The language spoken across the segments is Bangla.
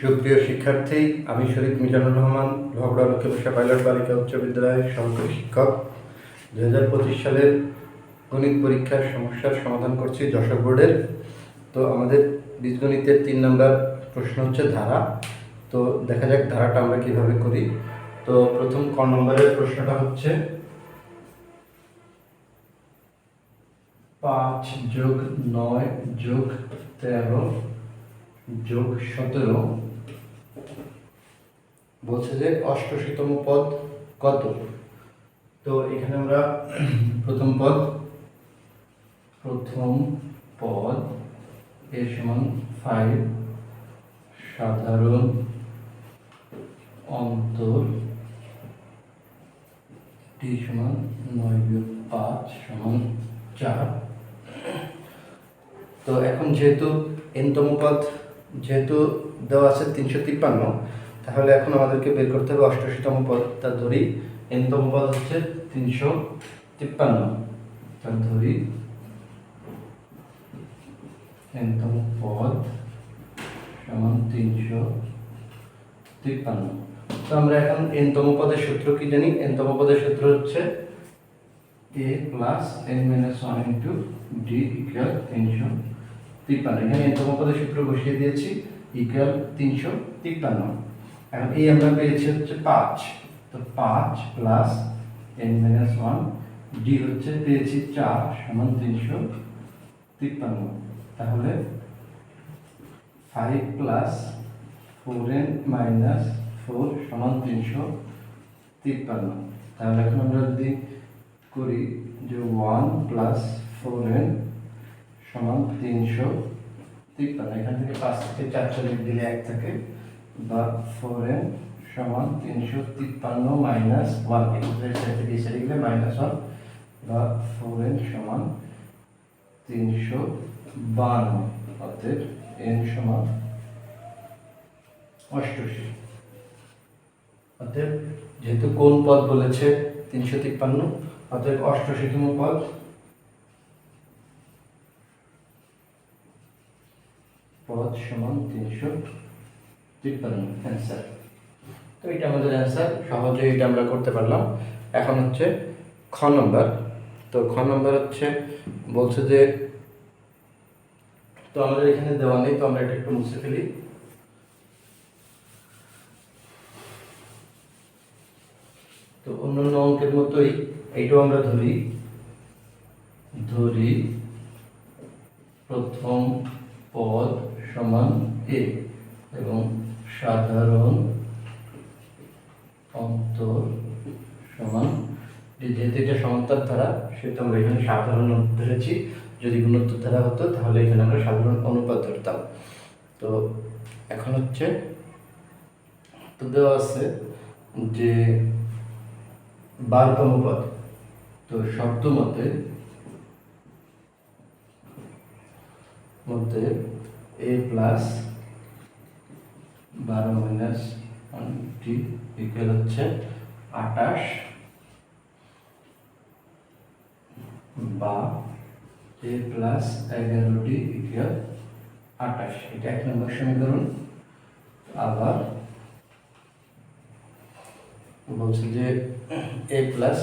সুপ্রিয় শিক্ষার্থী, আমি শরীফ মিজানুর রহমান, লোহাগড়া লক্ষ্মীবাসা পাইলট বালিকা উচ্চ বিদ্যালয়ের সহকারী শিক্ষক। 2025 সালের গণিত পরীক্ষার সমস্যার সমাধান করছি যশোর বোর্ডের। তো আমাদের বীজগণিতের 3 নম্বর প্রশ্ন হচ্ছে ধারা। তো দেখা যাক ধারাটা আমরা কিভাবে করি। তো প্রথম ক নম্বরের প্রশ্নটা হচ্ছে 5 যোগ 9 যোগ 13 যোগ 17 বলছে যে 88তম পদ কত। তো এখানে আমরা প্রথম পদ এর সমান 5 সাধারণ অন্তর টি সমান 9-5 সমান 4। তো এখন যেহেতু এনতম পদ যেহেতু দেওয়া আছে 353, তাহলে এখন আমাদেরকে বের করতে হবে 88তম পদটা। ধরি এনতম পদ হচ্ছে 353, তাহলে ধরি এনতম পদ সমান 353। তো আমরা এখন এনতম পদের সূত্র কি জানি? এনতম পদের সূত্র হচ্ছে a plus n minus 1 into d equal 353। এখানে এনতম পদের সূত্র বসিয়ে দিয়েছি, ইকুয়াল 353। এখন এই আমরা পেয়েছি হচ্ছে 5, তো 5 প্লাস n minus 1 d হচ্ছে পেয়েছি 4 সমান 353। তাহলে 5 প্লাস 4n মাইনাস 4 সমান 353। তাহলে এখন আমরা যদি করি যে 1 প্লাস 4n সমান 353, এখান থেকে 5 থেকে 4 চলে দিলে 1 থাকে, বা 4n সমান 353 মাইনাস 1, এই সাইড থেকে এই সাইডে গেলে মাইনাস 1, বা 4n সমান 352, অতএব n সমান 88। অতএব যেহেতু কোন পদ বলেছে 353, অতএব 88তম পদ সমান 353 অ্যান্সার। তো এটা আমাদের অ্যান্সার, সহজে এটা আমরা করতে পারলাম। এখন হচ্ছে খ নম্বর। তো খ নম্বর হচ্ছে বলছে যে, তো আমাদের এখানে দেওয়া নেই, তো আমরা এটা একটু মুছে ফেলি। তো অন্যান্য অঙ্কের মতোই এইটাও আমরা ধরি প্রথম পদ সমান a এবং সাধারণ অন্তর সমান d। যেহেতু এটা সমান্তর ধারা, সেহেতু আমরা এখানে সাধারণ অন্তর ধরেছি। যদি গুণোত্তর ধারা হতো তাহলে এখানে আমরা সাধারণ অনুপাত ধরতাম। তো এখন হচ্ছে তো দেওয়া আছে যে 12তম পদ। তো শর্ত মতে a plus 12 minus 1t equal হচ্ছে 28, বা a প্লাস 11t ইকুয়াল 28। এটা 1 নম্বর সমীকরণ। আবার বলছে যে a প্লাস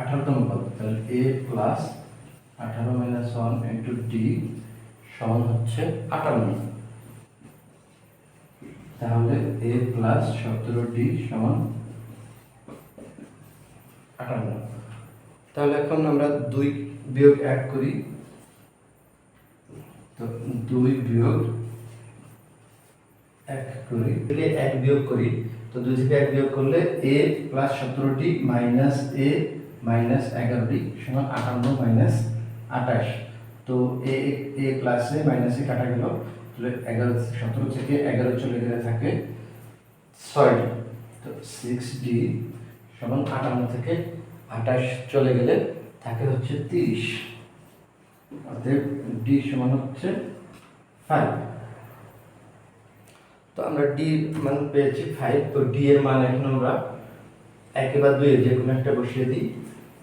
18তম পদ, তাহলে a plus 18 minus 1 into d সমান হচ্ছে 58। তাহলে a প্লাস 17d সমান 58। তাহলে এখন আমরা 2 বিয়োগ 1 করি। তো 2 বিয়োগ 1 করি, 1 বিয়োগ করি। তো 2 থেকে 1 বিয়োগ করলে a plus 17d minus a minus 11d সমান 58 মাইনাস 28। তো a plus a minus a কাটা গেল, তাহলে 17 থেকে 11 চলে গেলে থাকে 6d। তো 6d সমান 58 থেকে 28 চলে গেলে থাকে হচ্ছে 30। অতএব d সমান হচ্ছে 5। তো আমরা d মান পেয়েছি 5। তো d এর মান এখন আমরা 1 বা 2 যে কোনো একটা বসিয়ে দিই।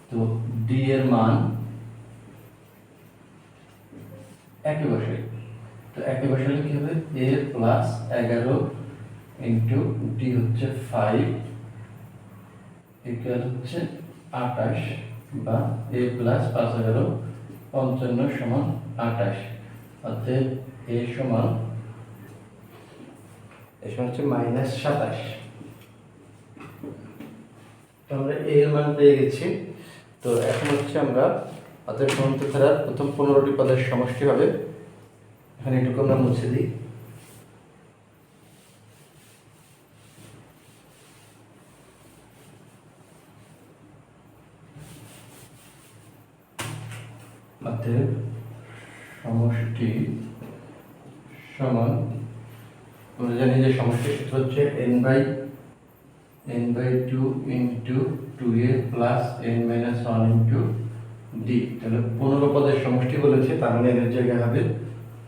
তো d এর মান 1 বসাই। তো একে বসালে কি হবে a প্লাস 11 ইন্টু ডি হচ্ছে 5 ইকুয়াল হচ্ছে 28 বা a প্লাস 5 11 55 সমান 28। অতএব a সমান হচ্ছে -27। তো আমরা a এর মান পেয়ে গেছি। তো এখন হচ্ছে আমরা অতএব সমান্তর ধারার প্রথম 15টি পদের সমষ্টি হবে। এখানে এটুকু আমরা মুছে দিই। অতএব সমষ্টি সমান, আমরা জানি যে সমষ্টির সূত্র হচ্ছে n/2 into 2a plus n-1 into D. তাহলে 15 পদের সমষ্টি বলেছে, তার মানে এর জায়গায় হবে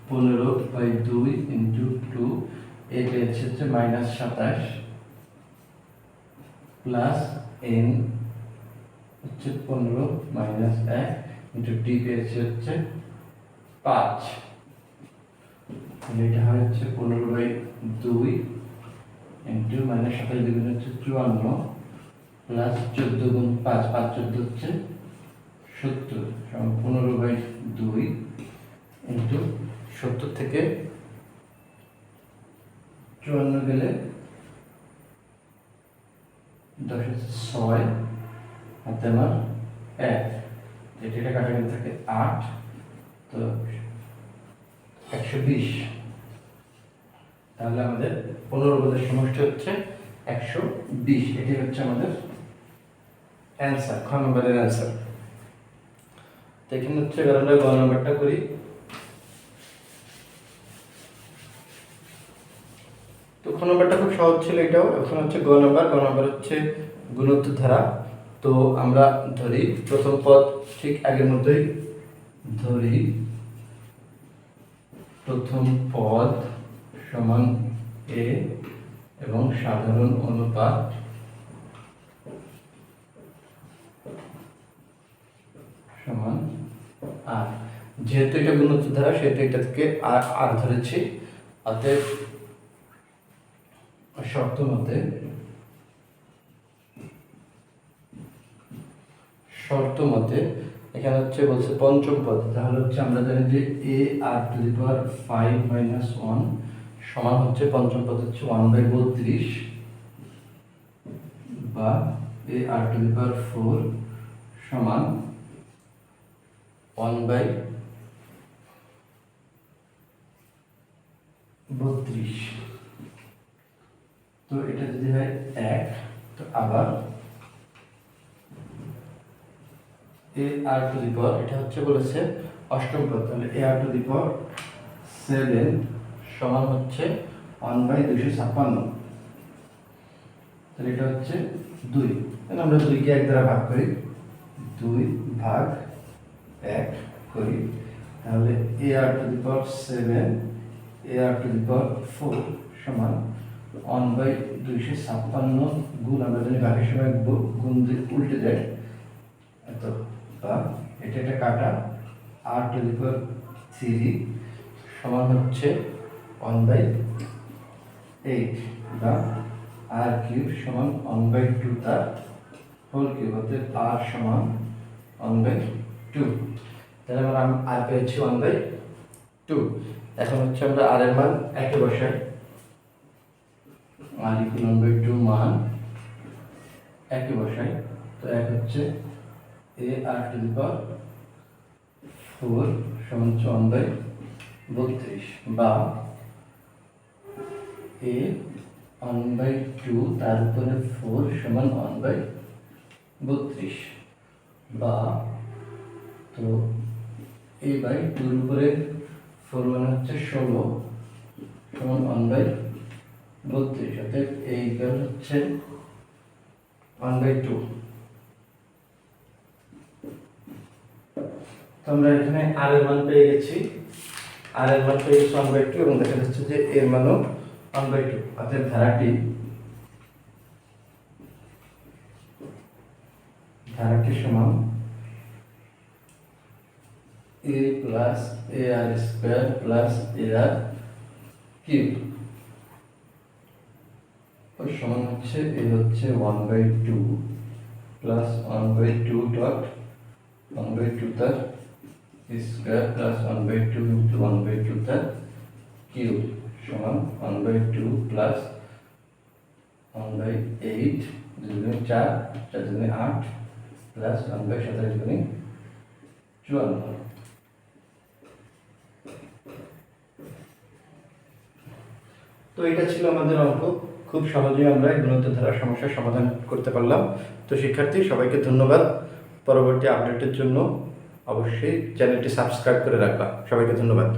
15/2 ইন্টু 2, এ পেয়েছে হচ্ছে -27 প্লাস n হচ্ছে 15 -1 ইন্টু ডি পেয়েছে হচ্ছে 5। এটা হচ্ছে 15/2 ইন্টু -27 দ্বিগুণ হচ্ছে 54 প্লাস 14 গুণ 5, 5 14 হচ্ছে 70 সমান 15/2 ইন্টু 70 থেকে 54 গেলে 10 6 হাতে আমার 1, এটা কাটাকাটি থাকে 8, তো 120। তাহলে আমাদের 15 পদের সমষ্টি হচ্ছে 120। এটি হচ্ছে আমাদের অ্যান্সার, খ নম্বরের অ্যান্সার। তো এখানে হচ্ছে এবার আমরা গ নম্বরটা করি। তো খ নম্বরটা খুব সহজ ছিল এটাও। এখন হচ্ছে গ নম্বর হচ্ছে গুণোত্তর ধারা। তো আমরা ধরি প্রথম পদ ঠিক আগের মতোই ধরি, প্রথম পদ সমান a এবং সাধারণ অনুপাত সমান r। যেহেতু এটা গুণোত্তর ধারা সেহেতু এটা থেকে r ধরেছি। অতএব শর্ত মতে এখানে হচ্ছে বলছে পঞ্চম পদ, তাহলে হচ্ছে আমরা জানি যে a r⁵ সমান হচ্ছে পঞ্চম পদ হচ্ছে 1/32 বা ar⁴ সমান 1/32। তো এটা যদি হয় 1, তো আবার ar⁴ এটা হচ্ছে বলেছে অষ্টম পদ, তাহলে ar⁴ সমান হচ্ছে 1/256। তাহলে এটা হচ্ছে 2। তাহলে আমরা 2 কে 1 দ্বারা ভাগ করি, 2 ভাগ 1 করি। তাহলে ar⁴ সমান 1/256 গুণ, আমরা জানি ভাগের সময় গুণ উল্টে যায়, এত বা এটা একটা কাটা r⁴ সমান হচ্ছে 1/8 বা r³ সমান 1/2 তার হোল কিউব, অর্থাৎ r সমান 1/2। তাহলে আমরা r পেয়েছি 1/2। এখন হচ্ছে আমরা r এর মান একে বসাই, r = 1/2 মান একে বসাই। তো এক হচ্ছে ar⁴ সমান 1/32 বা a 1/2 তার উপরে 4 সমান 1/32 বা, তো a/2 এর উপরে 4 মানে হচ্ছে 16 সমান 1/32। অর্থাৎ a ইকুয়াল হচ্ছে 1/2। তো আমরা এখানে r এর মান পেয়ে গেছি, 1/2 এবং দেখা যাচ্ছে যে এর মানও 1/2। অর্থাৎ ধারাটি সমান a a plus a r square plus a r cube সমান হচ্ছে এ হচ্ছে 1/2 প্লাস 1/2 ডট 1/2 তার স্কোয়ার প্লাস 1/2 ইন্টু 1/2 তার কিউব সমান 1/2 প্লাস 1/8 দুগুণে 4 4 দুগুণে 8 প্লাস 1/27 দুগুণে 54। তো এটা ছিল আমাদের অঙ্ক। খুব সহজেই আমরা এই গুণোত্তর ধারার সমস্যার সমাধান করতে পারলাম। তো শিক্ষার্থী সবাইকে ধন্যবাদ। পরবর্তী আপডেটের জন্য অবশ্যই চ্যানেলটি সাবস্ক্রাইব করে রাখবা। সবাইকে ধন্যবাদ।